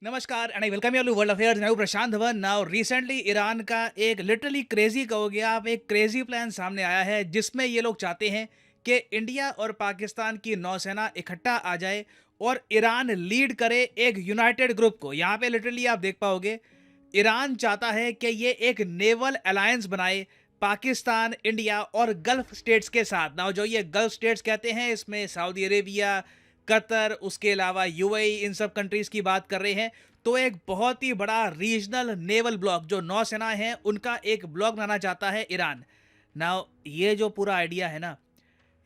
नमस्कार and I welcome you to world affairs. मैं हूं Prashant Dhawan. Now recently Iran का एक लिटरली क्रेजी कहोगे आप, एक क्रेजी प्लान सामने आया है जिसमें ये लोग चाहते हैं कि इंडिया और पाकिस्तान की नौसेना इकट्ठा आ जाए और ईरान लीड करे एक यूनाइटेड ग्रुप को। यहाँ पे लिटरली आप देख पाओगे ईरान चाहता है कि ये एक नेवल अलायंस बनाए पाकिस्तान, इंडिया और गल्फ स्टेट्स के साथ। नाउ जो ये गल्फ स्टेट्स कहते हैं इसमें सऊदी अरेबिया, कतर, उसके अलावा यूएई, इन सब कंट्रीज की बात कर रहे हैं। तो एक बहुत ही बड़ा रीजनल नेवल ब्लॉक जो नौसेना है उनका एक ब्लॉक बनाना चाहता है ईरान। नाउ ये जो पूरा आइडिया है ना,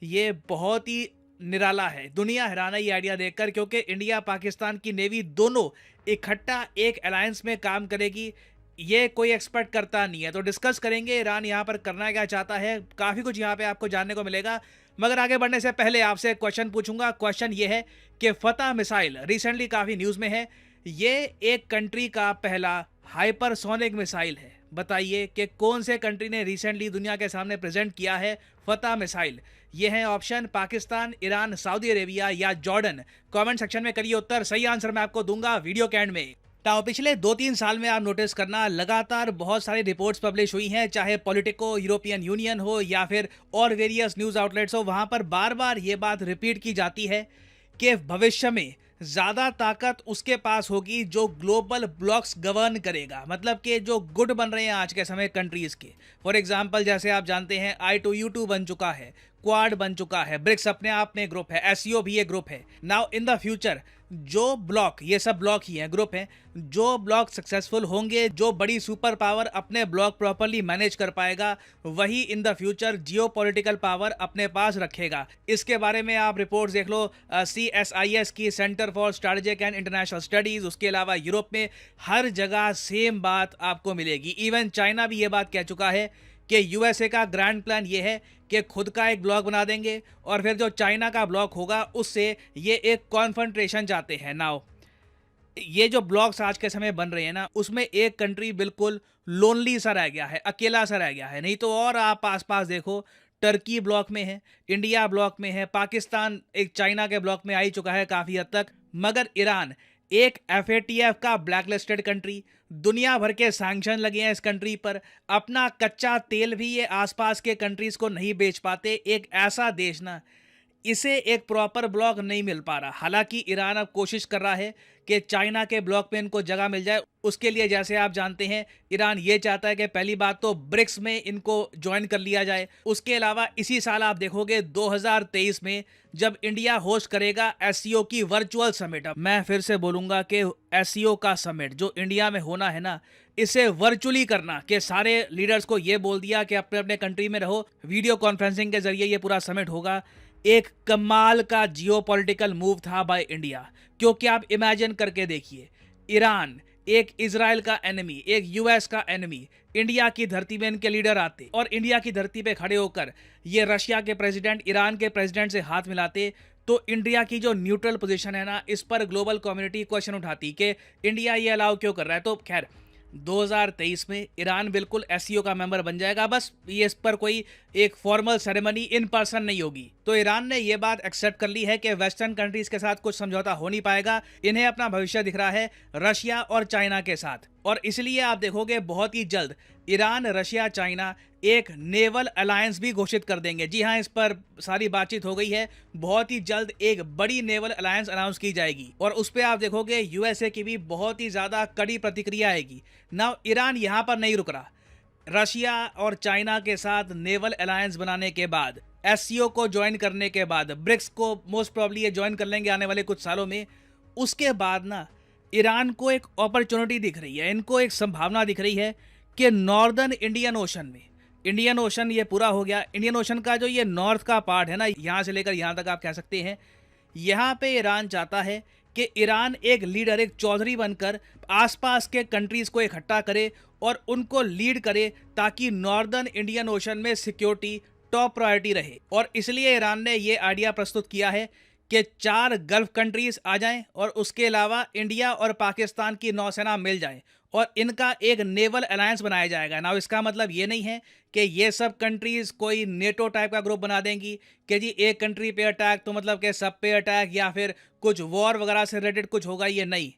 ये बहुत ही निराला है। दुनिया हैरान है ये आइडिया देखकर, क्योंकि इंडिया पाकिस्तान की नेवी दोनों इकट्ठा एक अलायंस में काम करेगी। ये कोई एक्सपेक्ट करता नहीं है। तो डिस्कस करेंगे ईरान यहाँ पर करना क्या चाहता है, काफ़ी कुछ यहाँ पे आपको जानने को मिलेगा। मगर आगे बढ़ने से पहले आपसे एक क्वेश्चन पूछूंगा। क्वेश्चन ये है कि फतह मिसाइल रिसेंटली काफ़ी न्यूज़ में है। ये एक कंट्री का पहला हाइपरसोनिक मिसाइल है। बताइए कि कौन से कंट्री ने रिसेंटली दुनिया के सामने प्रेजेंट किया है फतह मिसाइल। ये है option Pakistan, Iran, Saudi Arabia या जॉर्डन। कमेंट सेक्शन में करिए उत्तर। सही आंसर मैं आपको दूंगा वीडियो के एंड में। तो पिछले 2-3 साल में आप नोटिस करना लगातार बहुत सारी रिपोर्ट्स पब्लिश हुई हैं, चाहे पॉलिटिको, यूरोपियन यूनियन हो या फिर और वेरियस न्यूज़ आउटलेट्स हो। वहाँ पर बार बार ये बात रिपीट की जाती है कि भविष्य में ज़्यादा ताकत उसके पास होगी जो ग्लोबल ब्लॉक्स गवर्न करेगा। मतलब कि जो गुट बन रहे हैं आज के समय कंट्रीज़ के। फॉर एग्जांपल जैसे आप जानते हैं I2U2 बन चुका है, क्वाड बन चुका है, ब्रिक्स अपने आप में ग्रुप है, एससीओ भी एक ग्रुप है। नाउ इन द फ्यूचर जो ब्लॉक, ये सब ब्लॉक ही हैं, ग्रुप हैं, जो ब्लॉक सक्सेसफुल होंगे, जो बड़ी सुपर पावर अपने ब्लॉक प्रॉपरली मैनेज कर पाएगा, वही in the future Jio political power अपने पास रखेगा। इसके बारे में आप रिपोर्ट्स देख लो, CSIS की, centre for strategic and international studies, उसके अलावा यूरोप में हर जगह सेम बात आपको मिलेगी। इवन चाइना भी ये बात कह चुका है कि यूएसए का ग्रैंड प्लान ये है कि खुद का एक ब्लॉक बना देंगे और फिर जो चाइना का ब्लॉक होगा उससे ये एक कॉन्फ्रंट्रेशन चाहते हैं। नाउ ये जो ब्लॉक्स आज के समय बन रहे हैं ना, उसमें एक कंट्री बिल्कुल लोनली सा रह गया है, अकेला सा रह गया है। नहीं तो और आप आसपास देखो, टर्की ब्लॉक में है, इंडिया ब्लॉक में है, पाकिस्तान एक चाइना के ब्लॉक में आ ही चुका है काफ़ी हद तक। मगर ईरान एक FATF का ब्लैक लिस्टेड कंट्री, दुनिया भर के सैंक्शन लगे हैं इस कंट्री पर। अपना कच्चा तेल भी ये आसपास के कंट्रीज़ को नहीं बेच पाते। एक ऐसा देश ना, इसे एक प्रॉपर ब्लॉक नहीं मिल पा रहा। हालांकि ईरान अब कोशिश कर रहा है कि चाइना के ब्लॉक में इनको जगह मिल जाए। उसके लिए जैसे आप जानते हैं ईरान ये चाहता है कि पहली बात तो ब्रिक्स में इनको ज्वाइन कर लिया जाए। उसके अलावा इसी साल आप देखोगे 2023 में जब इंडिया होस्ट करेगा एससीओ की वर्चुअल समिट। अब मैं फिर से बोलूँगा कि एससीओ का समिट जो इंडिया में होना है ना, इसे वर्चुअली करना, कि सारे लीडर्स को ये बोल दिया कि अपने अपने कंट्री में रहो, वीडियो कॉन्फ्रेंसिंग के जरिए ये पूरा समिट होगा। एक कमाल का जियोपॉलिटिकल मूव था बाय इंडिया। क्योंकि आप इमेजिन करके देखिए, ईरान एक इजराइल का एनिमी, एक यूएस का एनिमी, इंडिया की धरती में इनके लीडर आते और इंडिया की धरती पे खड़े होकर ये रशिया के प्रेसिडेंट, ईरान के प्रेसिडेंट से हाथ मिलाते। तो इंडिया की जो न्यूट्रल पोजीशन है ना, इस पर ग्लोबल कम्युनिटी क्वेश्चन उठाती कि इंडिया ये अलाउ क्यों कर रहा है। तो खैर 2023 में ईरान बिल्कुल एससीओ का मेंबर बन जाएगा। बस ये इस पर कोई एक फॉर्मल सेरेमनी इन पर्सन नहीं होगी। तो ईरान ने ये बात एक्सेप्ट कर ली है कि वेस्टर्न कंट्रीज के साथ कुछ समझौता हो नहीं पाएगा। इन्हें अपना भविष्य दिख रहा है रशिया और चाइना के साथ। और इसलिए आप देखोगे बहुत ही जल्द ईरान, रशिया, चाइना एक नेवल अलायंस भी घोषित कर देंगे। जी हाँ, इस पर सारी बातचीत हो गई है। बहुत ही जल्द एक बड़ी नेवल अलायंस अनाउंस की जाएगी और उस पर आप देखोगे यूएसए की भी बहुत ही ज़्यादा कड़ी प्रतिक्रिया आएगी। नाउ ईरान यहाँ पर नहीं रुक रहा। रशिया और चाइना के साथ नेवल अलायंस बनाने के बाद, एससीओ को ज्वाइन करने के बाद, ब्रिक्स को मोस्ट प्रॉब्ली ये ज्वाइन कर लेंगे आने वाले कुछ सालों में। उसके बाद ना ईरान को एक अपॉर्चुनिटी दिख रही है, इनको एक संभावना दिख रही है कि नॉर्दर्न इंडियन ओशन में, इंडियन ओशन ये पूरा हो गया, इंडियन ओशन का जो ये नॉर्थ का पार्ट है ना, यहाँ से लेकर यहाँ तक आप कह सकते हैं, यहाँ पे ईरान चाहता है कि ईरान एक लीडर, एक चौधरी बनकर आसपास के कंट्रीज़ को इकट्ठा करे और उनको लीड करे, ताकि नॉर्दर्न इंडियन ओशन में सिक्योरिटी टॉप प्रायोरिटी रहे। और इसलिए ईरान ने ये आइडिया प्रस्तुत किया है कि 4 गल्फ कंट्रीज आ जाएं और उसके अलावा इंडिया और पाकिस्तान की नौसेना मिल जाए और इनका एक नेवल अलायंस बनाया जाएगा। नाउ इसका मतलब ये नहीं है कि ये सब कंट्रीज कोई नेटो टाइप का ग्रुप बना देंगी कि जी एक कंट्री पे अटैक तो मतलब कि सब पे अटैक या फिर कुछ वॉर वगैरह से रिलेटेड कुछ होगा, ये नहीं।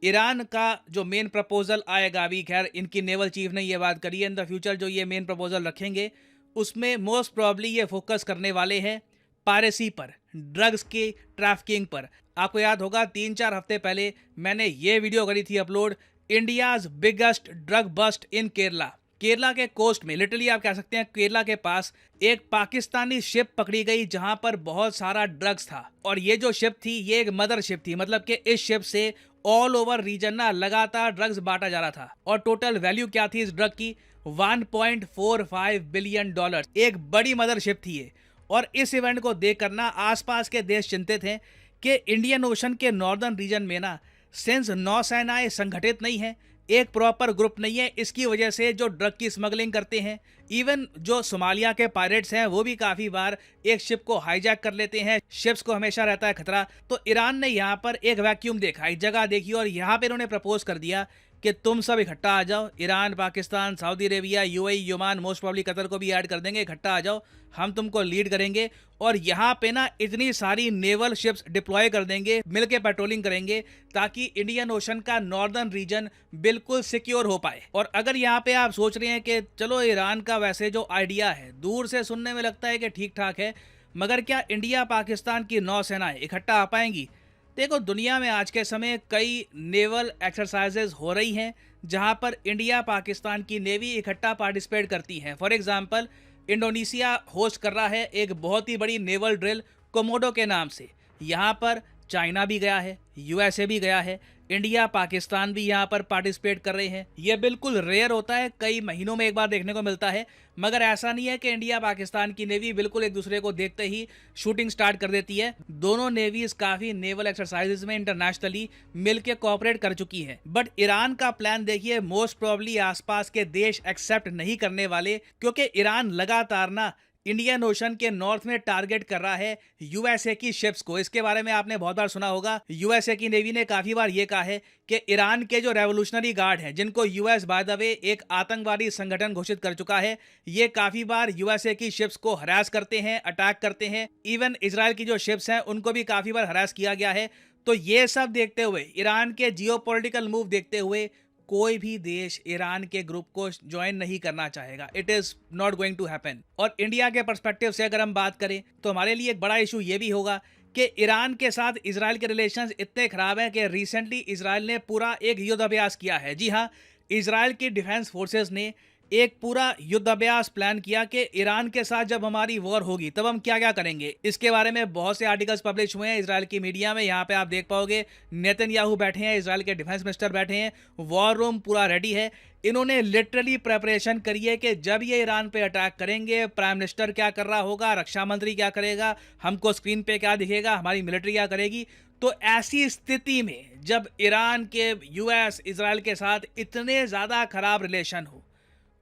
ईरान का जो मेन प्रपोजल आएगा, अभी खैर इनकी नेवल चीफ ने ये बात करी है, इन द फ्यूचर जो ये मेन प्रपोजल रखेंगे उसमें मोस्ट प्रॉब्ली ये फोकस करने वाले हैं पायरेसी पर, ड्रग्स की ट्रैफिकिंग पर। आपको याद होगा 3-4 हफ्ते पहले मैंने ये वीडियो करी थी अपलोड, India's biggest drug bust in Kerala. Kerala के कोस्ट में, लिटरली आप कह सकते हैं केरला के पास, एक पाकिस्तानी शिप पकड़ी गई जहां पर बहुत सारा ड्रग्स था। और ये जो शिप थी ये एक मदर शिप थी, मतलब कि इस शिप से ऑल ओवर रीजन ना लगातार ड्रग्स बांटा जा रहा था। और टोटल वैल्यू क्या थी इस ड्रग की? 1.45 बिलियन डॉलर। एक बड़ी मदरशिप थी ये। और इस इवेंट को देखकर ना आसपास के देश चिंतित हैं कि इंडियन ओशन के नॉर्दर्न रीजन में ना सिंस नौसेनाएं संगठित नहीं है, एक प्रॉपर ग्रुप नहीं है, इसकी वजह से जो ड्रग की स्मगलिंग करते हैं, इवन जो सोमालिया के पायरेट्स हैं वो भी काफ़ी बार एक शिप को हाईजैक कर लेते हैं। शिप्स को हमेशा रहता है खतरा। तो ईरान ने यहाँ पर एक वैक्यूम देखा, एक जगह देखी और यहाँ पे इन्होंने प्रपोज कर दिया कि तुम सब इकट्ठा आ जाओ, Iran, Pakistan, Saudi Arabia, UAE, Oman, most probably Qatar को भी ऐड कर देंगे, इकट्ठा आ जाओ, हम तुमको लीड करेंगे और यहाँ पे ना इतनी सारी नेवल शिप्स डिप्लॉय कर देंगे, मिलके पेट्रोलिंग करेंगे ताकि इंडियन ओशन का नॉर्दर्न रीजन बिल्कुल सिक्योर हो पाए। और अगर यहाँ पे आप सोच रहे हैं कि चलो ईरान का वैसे जो आइडिया है दूर से सुनने में लगता है कि ठीक ठाक है, मगर क्या इंडिया पाकिस्तान की नौसेनाएं इकट्ठा आ पाएंगी? देखो, दुनिया में आज के समय कई नेवल एक्सरसाइजेज हो रही हैं जहां पर इंडिया पाकिस्तान की नेवी इकट्ठा पार्टिसिपेट करती हैं। फॉर एग्जांपल, इंडोनेशिया होस्ट कर रहा है एक बहुत ही बड़ी नेवल ड्रिल कोमोडो के नाम से। यहाँ पर चाइना भी गया है, यूएसए भी गया है, इंडिया पाकिस्तान भी यहाँ पर पार्टिसिपेट कर रहे हैं। ये बिल्कुल रेयर होता है, कई महीनों में एक बार देखने को मिलता है, मगर ऐसा नहीं है कि इंडिया पाकिस्तान की नेवी बिल्कुल एक दूसरे को देखते ही शूटिंग स्टार्ट कर देती है। दोनों नेवीज काफी नेवल एक्सरसाइजेज में इंटरनेशनली मिलकर कोऑपरेट कर चुकी हैं। बट ईरान का प्लान देखिए, मोस्ट प्रॉब्ली आसपास के देश एक्सेप्ट नहीं करने वाले, क्योंकि ईरान लगातार ना इंडियन ओशन के नॉर्थ में टारगेट कर रहा है यूएसए की शिप्स को। इसके बारे में आपने बहुत बार सुना होगा, यूएसए की नेवी ने काफी बार ये कहा है कि ईरान के जो रेवोल्यूशनरी गार्ड हैं, जिनको यूएस बाय द वे एक आतंकवादी संगठन घोषित कर चुका है, ये काफी बार यूएसए की शिप्स को हरास करते हैं, अटैक करते हैं। इवन इजराइल की जो शिप्स हैं उनको भी काफी बार हरास किया गया है। तो ये सब देखते हुए, ईरान के जियोपॉलिटिकल मूव देखते हुए, कोई भी देश ईरान के ग्रुप को ज्वाइन नहीं करना चाहेगा। It is not going to happen. और इंडिया के पर्सपेक्टिव से अगर हम बात करें तो हमारे लिए एक बड़ा इशू ये भी होगा कि ईरान के साथ इजराइल के रिलेशंस इतने खराब हैं कि रिसेंटली इजराइल ने पूरा एक युद्ध अभ्यास किया है। जी हाँ, इजराइल की डिफेंस फोर्सेस ने एक पूरा युद्ध अभ्यास प्लान किया कि ईरान के साथ जब हमारी वॉर होगी तब हम क्या क्या करेंगे। इसके बारे में बहुत से आर्टिकल्स पब्लिश हुए हैं इजराइल की मीडिया में। यहाँ पे आप देख पाओगे नेतन्याहू बैठे हैं, इजराइल के डिफेंस मिनिस्टर बैठे हैं, वॉर रूम पूरा रेडी है। इन्होंने लिटरली प्रेपरेशन करी है कि जब ये ईरान पे अटैक करेंगे, प्राइम मिनिस्टर क्या कर रहा होगा, रक्षा मंत्री क्या करेगा, हमको स्क्रीन पे क्या दिखेगा, हमारी मिलिट्री क्या करेगी। तो ऐसी स्थिति में जब ईरान के यूएस इजराइल के साथ इतने ज़्यादा खराब रिलेशन हो,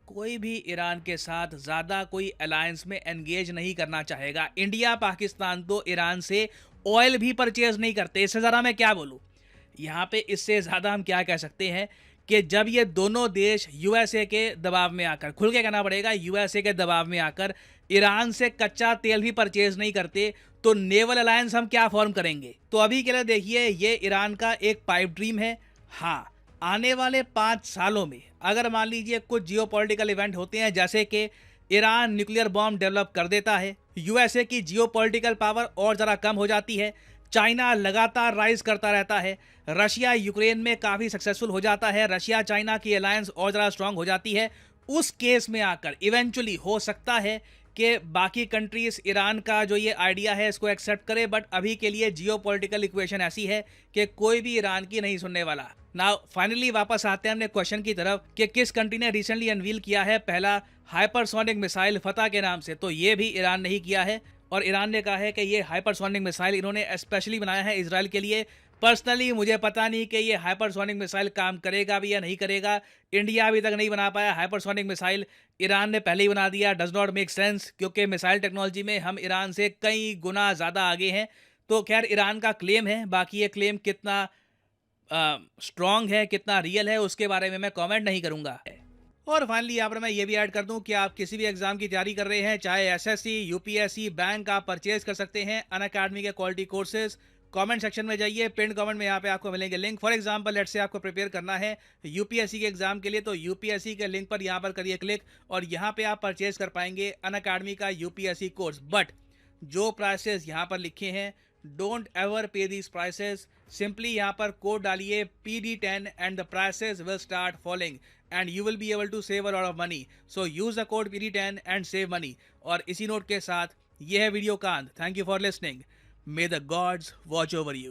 कोई भी ईरान के साथ ज़्यादा कोई अलायंस में एंगेज नहीं करना चाहेगा। इंडिया पाकिस्तान तो ईरान से ऑयल भी परचेज नहीं करते। इससे ज़्यादा मैं क्या बोलूँ यहाँ पे, इससे ज़्यादा हम क्या कह सकते हैं कि जब ये दोनों देश यूएसए के दबाव में आकर, खुल के कहना पड़ेगा, यूएसए के दबाव में आकर ईरान से कच्चा तेल भी परचेज नहीं करते, तो नेवल अलायंस हम क्या फॉर्म करेंगे। तो अभी के लिए देखिए, ये ईरान का एक पाइप ड्रीम है। हाँ, आने वाले 5 सालों में अगर मान लीजिए कुछ जियोपॉलिटिकल इवेंट होते हैं, जैसे कि ईरान न्यूक्लियर बॉम्ब डेवलप कर देता है, यूएसए की जियोपॉलिटिकल पावर और ज़रा कम हो जाती है, चाइना लगातार राइज करता रहता है, रशिया यूक्रेन में काफ़ी सक्सेसफुल हो जाता है, रशिया चाइना की अलायंस और ज़रा स्ट्रांग हो जाती है, उस केस में आकर इवेंचुअली हो सकता है कि बाकी कंट्रीज ईरान का जो ये आइडिया है इसको एक्सेप्ट करे। बट अभी के लिए जियोपॉलिटिकल इक्वेशन ऐसी है कि कोई भी ईरान की नहीं सुनने वाला। नाउ फाइनली वापस आते हैं अपने क्वेश्चन की तरफ कि किस कंट्री ने रिसेंटली अनवील किया है पहला हाइपरसोनिक मिसाइल फतह के नाम से। तो ये भी ईरान ने ही किया है और ईरान ने कहा है कि ये हाइपरसोनिक मिसाइल इन्होंने स्पेशली बनाया है इजराइल के लिए। पर्सनली मुझे पता नहीं कि ये हाइपरसोनिक मिसाइल काम करेगा भी या नहीं करेगा। इंडिया अभी तक नहीं बना पाया हाइपरसोनिक मिसाइल, ईरान ने पहले ही बना दिया। डज नॉट मेक सेंस, क्योंकि मिसाइल टेक्नोलॉजी में हम ईरान से कई गुना ज़्यादा आगे हैं। तो खैर ईरान का क्लेम है, बाकी ये क्लेम कितना स्ट्रॉन्ग है, कितना रियल है, उसके बारे में मैं कमेंट नहीं करूंगा। और फाइनली यहाँ पर मैं ये भी ऐड कर दूं कि आप किसी भी एग्जाम की तैयारी कर रहे हैं, चाहे एसएससी, यूपीएससी, बैंक, आप परचेज कर सकते हैं अनअकैडमी के क्वालिटी कोर्सेज। कमेंट सेक्शन में जाइए, पिन कमेंट में यहाँ पे आपको मिलेंगे link. For example let's say आपको प्रिपेयर करना है यूपीएससी के एग्जाम के लिए, तो यूपीएससी के लिंक पर यहाँ पर करिए क्लिक और यहाँ पे आप परचेज कर पाएंगे अनअकैडमी का यूपीएससी कोर्स। बट जो प्राइसेस यहाँ पर लिखे हैं, don't ever pay these prices. Simply यहाँ पर कोड डालिए PD10 and the prices will start falling and you will be able to save a lot of money. So use the code PD10 and save money. और इसी note के साथ ये है video का अंत। Thank you for listening. May the gods watch over you.